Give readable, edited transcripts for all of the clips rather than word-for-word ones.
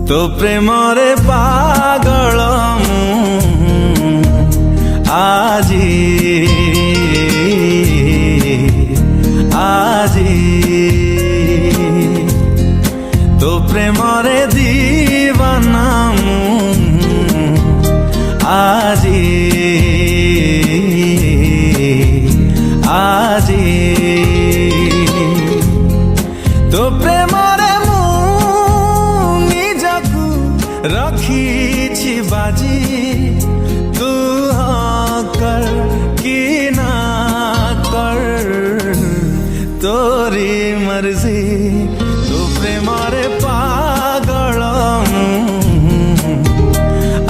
तो प्रेमरे पागल आजी आजी तो प्रेमरे दीवाना आजी आजी तो प्रेमरे मु निजकु रखी बाजी तू कर कि ना कर तोरी मर्जी तो प्रेमरे पागल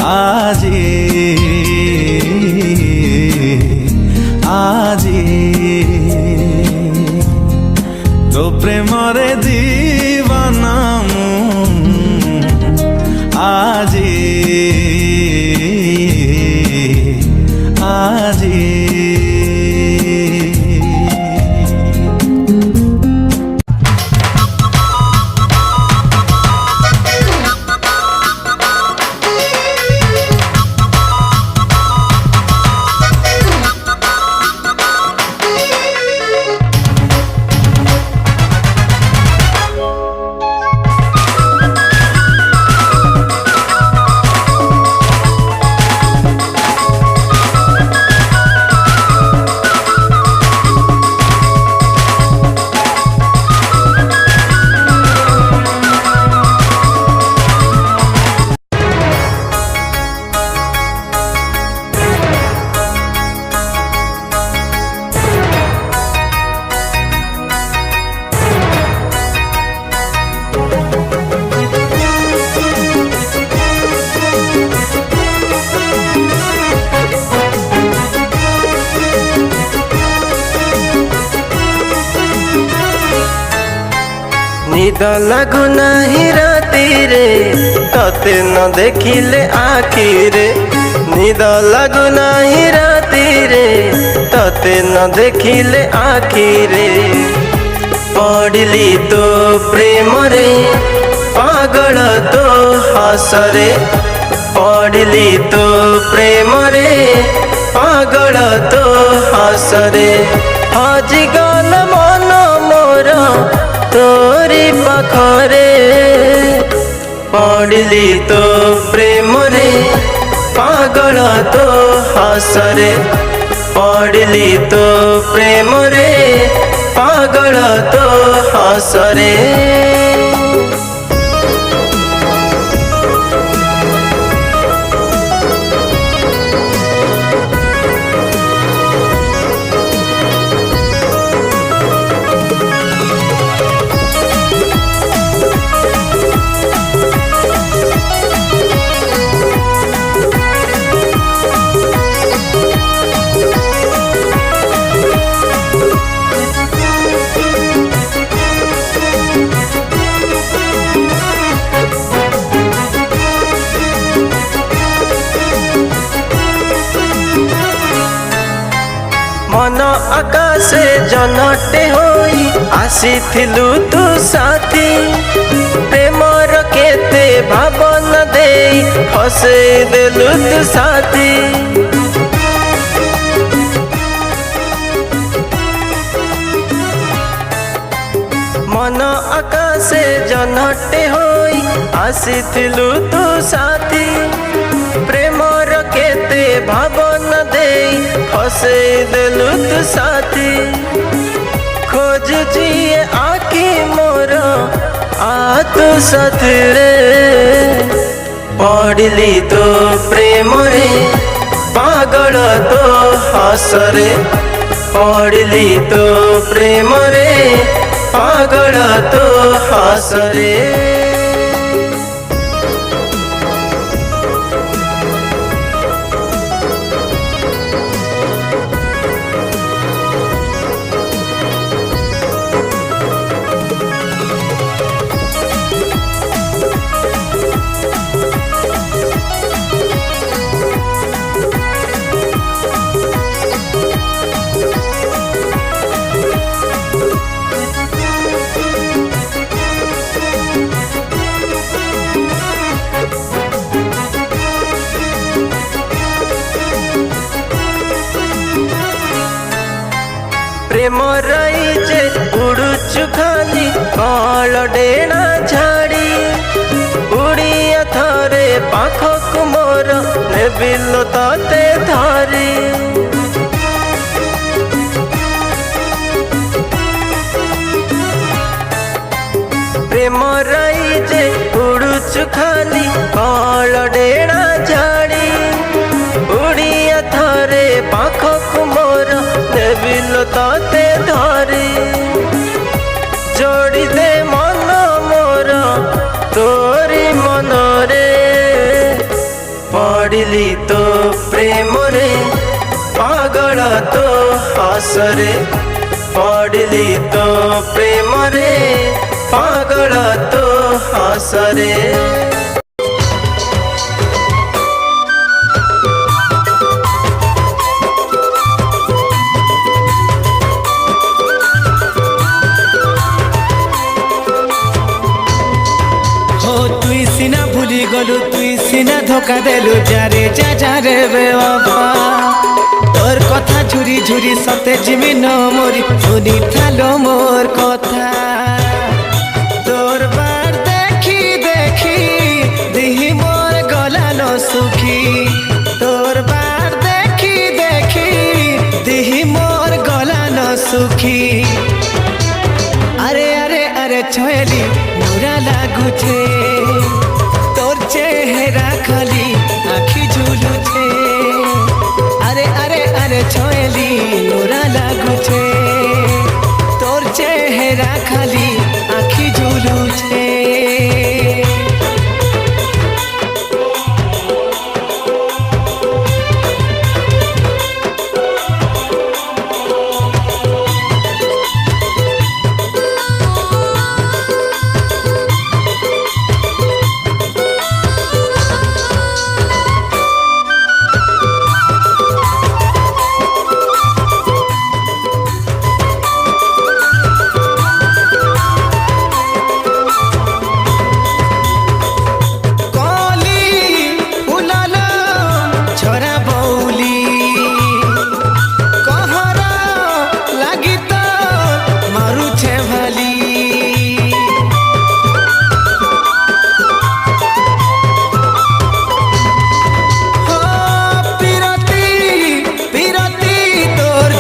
आजी आजी तो प्रेमरे दीवाना आजी आजी निद लगु नहीं राती रे तते न देखिले आखी रे निद लगु नहीं राती रे तते न देखिले आखी रे पड़िली तो प्रेम रे पागल तो हसरे पड़िली तो प्रेम रे पागल तो हसरे हजी गल मन मोर तोरी पाखरे पड़िली तो प्रेम रे पागल तो हसरे पड़िली तो प्रेम रे पागल तो हसरे मन आकाशे जनटे होई आसीथिलु तू साथी प्रेमर केते भावन देई हसई देलु तू साथी मन आकाशे जनटे होई आसीथिलु तू साथी प्रेमर केते भावन देई हसई देलु तू साथी खोजुची आखी मोर आ तू साथी रे पड़िली तो प्रेम रे पागल तो हसरे पड़िली तो प्रेम रे पागल तो हसरे ପ୍ରେମରାଇ ଯେ ଉଡ଼ୁଛୁ ଖାଲି କଳ ଡେଣା ଛାଡ଼ି ଉଡ଼ିଆ ଥରେ ପାଖକୁ ମୋର ନେବିଲୋ ତତେ ଧରି ପ୍ରେମରାଇ ଯେ ଉଡ଼ୁଛୁ ଖାଲି କଳ ଡେଣା ଛାଡ଼ି ଉଡ଼ିଆ ଥରେ ପାଖକୁ ମୋର ନେବିଲୋ ତତେ ଧରି ଯୋଡ଼ି ଦେ ମନ ମୋର ତୋରି ମନରେ ପଡ଼ିଲି ତୋ ପ୍ରେମରେ ପାଗଳ ତୋ ହସରେ ପଡ଼ିଲି ତୋ ପ୍ରେମରେ ପାଗଳ ତୋ ହସରେ তুই সিনা ভুলি গলু তুই সিনা ধোকা দেলু যারে যা যারে বেওয়াফা তোর কথা ঝুরি ঝুরি সতে জিমি ন মরি শুনি থালো মোর কথা তোর বার দেখি দেখি দিহি মোর গলানো সুখী তোর বার দেখি দেখি দিহি মোর গলানো সুখী আরে আরে আরে ছয়েলি নোরা লাগুছে তোর চেহারা খালি আখি ঝুলুছে আরে আরে আরে ছয়েলি নোরা লাগুছে তোর চেহারা খালি আখি ঝুলুছে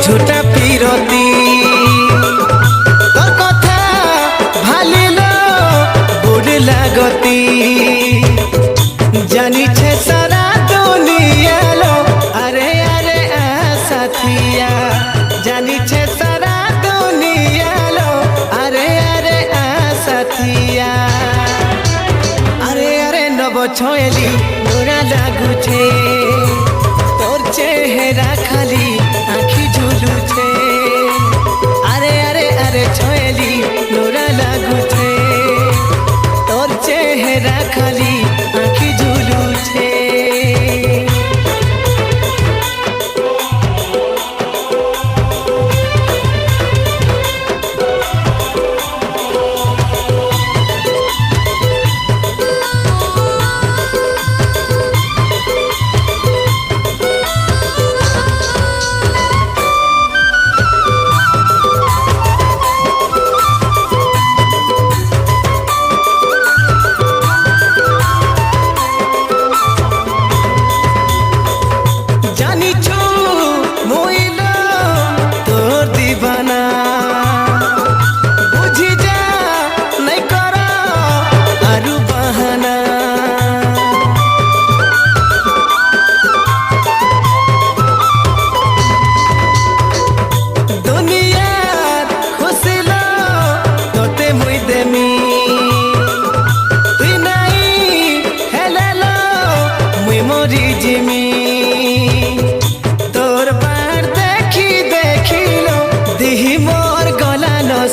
ঝুটা পিরতি তোর কথা ভালিল বুড় লাগতি জানিছে সারা দুনিয়ালো আরে আরে সাথিয়া জানিছে সারা দুনিয়ালো আরে আরে সাথিয়া আরে আরে নব ছয়েলি নোরা লাগুছে তোর চেহারা খালি আখি ঝুলুছে আরে আরে আরে ছয়েলি নোরা লাগুছে তোর চেহারা খালি আখি ঝুলুছে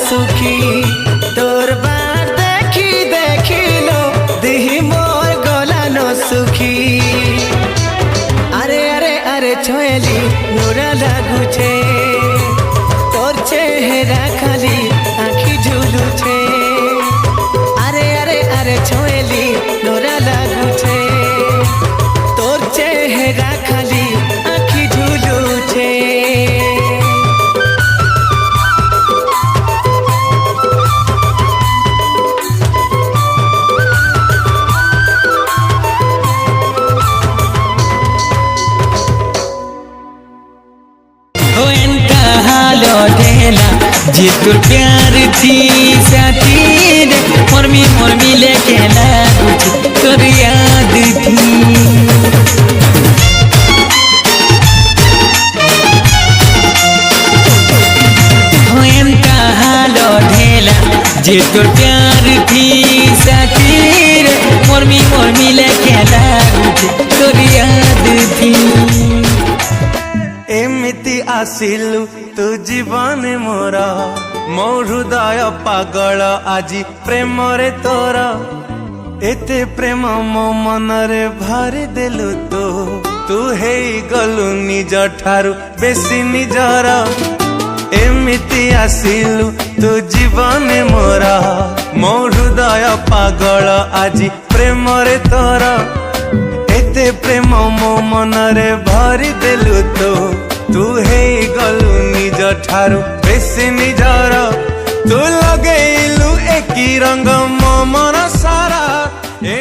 সুখী তোর বার দেখি দেখিলো দিহি মোর গলানো সুখী আরে আরে আরে ছয়েলি নোরা লাগুছে তোর চেহারা খালি আখি ঝুলুছে আরে আরে আরে ছয়েলি নোরা লাগুছে তোর চেহারা খালি আখি ঝুলুছে जे तोर प्यार थी साथी रे मोरमी लेके लागू छे तोर याद थी। जे तोर प्यार थी साथी रे मोरमी लेके लागू छे तोर याद थी। एमिति आसिलु तू जीवन मोर मो हृदय पागल आजी प्रेम रे तोर एते प्रेम मो मन रे भरी देलु तू हेई गलु निज ठारू बेसी निजर। एमिति आसिलु तू जीवन मोर मो हृदय पागल आजी प्रेम रे तोर एते प्रेम मो मन रे भरी देलु तू हेई गलु निज ठारू बेसी निजर। तू लगेलु एकी रंग मो मन सारा ए